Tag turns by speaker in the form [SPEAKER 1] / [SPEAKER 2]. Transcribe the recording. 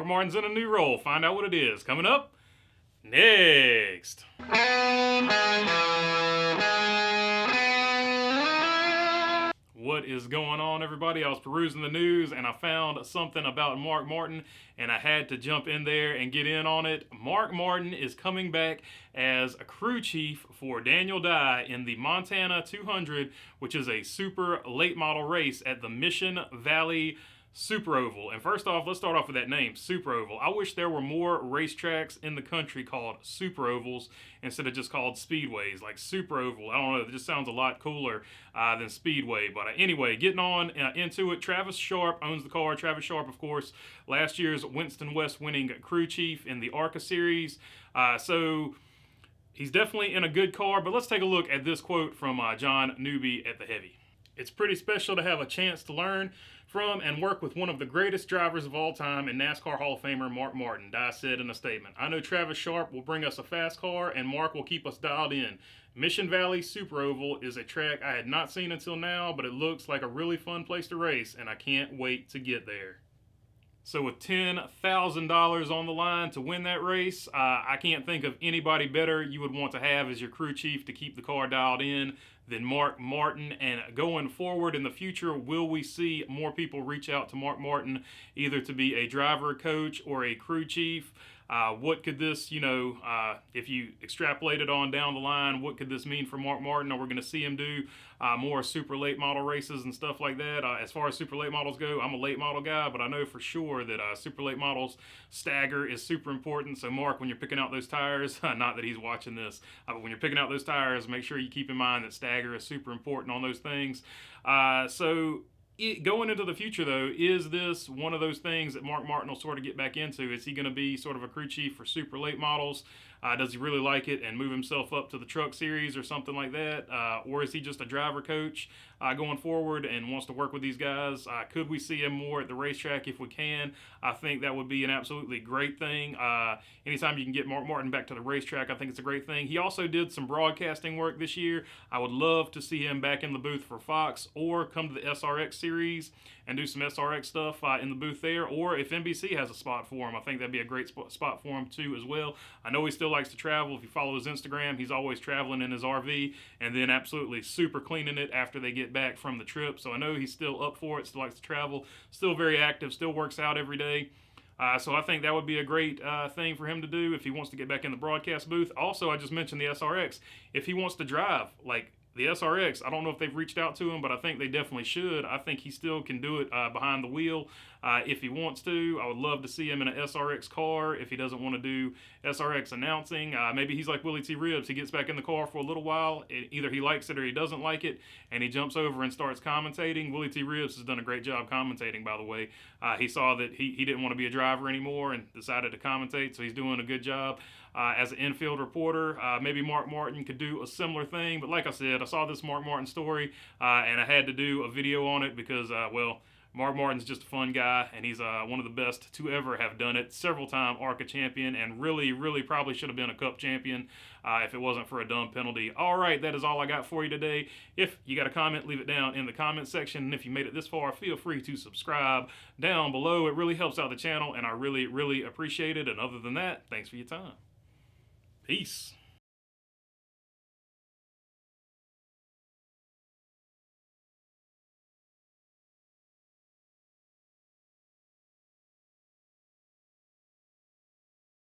[SPEAKER 1] Mark Martin's in a new role. Find out what it is. Coming up next. What is going on, everybody? I was perusing the news and I found something about Mark Martin and I had to jump in there and get in on it. Mark Martin is coming back as a crew chief for Daniel Dye in the Montana 200, which is a super late model race at the Mission Valley Super Oval. And first off, let's start off with that name, Super Oval. I wish there were more racetracks in the country called Super Ovals instead of just called Speedways. Like Super Oval, I don't know, it just sounds a lot cooler than Speedway. But anyway, getting on into it, Travis Sharp owns the car. Travis Sharp, of course, last year's Winston West winning crew chief in the ARCA series. So he's definitely in a good car. But let's take a look at this quote from John Newby at the Heavy. It's pretty special to have a chance to learn from and work with one of the greatest drivers of all time and NASCAR Hall of Famer Mark Martin, Dye said in a statement. I know Travis Sharp will bring us a fast car and Mark will keep us dialed in. Mission Valley Super Oval is a track I had not seen until now, but it looks like a really fun place to race and I can't wait to get there. So with $10,000 on the line to win that race, I can't think of anybody better you would want to have as your crew chief to keep the car dialed in than Mark Martin. And going forward in the future, will we see more people reach out to Mark Martin either to be a driver, coach, or a crew chief? What could this, if you extrapolate it on down the line, what could this mean for Mark Martin? Are we going to see him do more super late model races and stuff like that? As far as super late models go, I'm a late model guy, but I know for sure that super late models stagger is super important. So Mark, when you're picking out those tires, not that he's watching this, but when you're picking out those tires, make sure you keep in mind that stagger is super important on those things. Going into the future, though, is this one of those things that Mark Martin will sort of get back into? Is he going to be sort of a crew chief for super late models? Does he really like it and move himself up to the truck series or something like that? Or is he just a driver coach going forward and wants to work with these guys? Could we see him more at the racetrack if we can? I think that would be an absolutely great thing. Anytime you can get Mark Martin back to the racetrack, I think it's a great thing. He also did some broadcasting work this year. I would love to see him back in the booth for Fox or come to the SRX series and do some SRX stuff in the booth there. Or if NBC has a spot for him, I think that'd be a great spot for him too as well. I know he still likes to travel. If you follow his Instagram, he's always traveling in his RV and then absolutely super cleaning it after they get back from the trip. So I know he's still up for it, still likes to travel, still very active, still works out every day. So I think that would be a great thing for him to do if he wants to get back in the broadcast booth. Also, I just mentioned the SRX. If he wants to drive, like the SRX, I don't know if they've reached out to him, but I think they definitely should. I think he still can do it behind the wheel if he wants to. I would love to see him in an SRX car if he doesn't want to do SRX announcing. Maybe he's like Willie T. Ribbs. He gets back in the car for a little while. Either he likes it or he doesn't like it, and he jumps over and starts commentating. Willie T. Ribbs has done a great job commentating, by the way. He saw that he didn't want to be a driver anymore and decided to commentate, so he's doing a good job. As an infield reporter, maybe Mark Martin could do a similar thing. But like I said, I saw this Mark Martin story, and I had to do a video on it because, Mark Martin's just a fun guy, and he's one of the best to ever have done it. Several-time ARCA champion, and really, really probably should have been a Cup champion if it wasn't for a dumb penalty. All right, that is all I got for you today. If you got a comment, leave it down in the comment section. And if you made it this far, feel free to subscribe down below. It really helps out the channel, and I really, really appreciate it. And other than that, thanks for your time. Peace.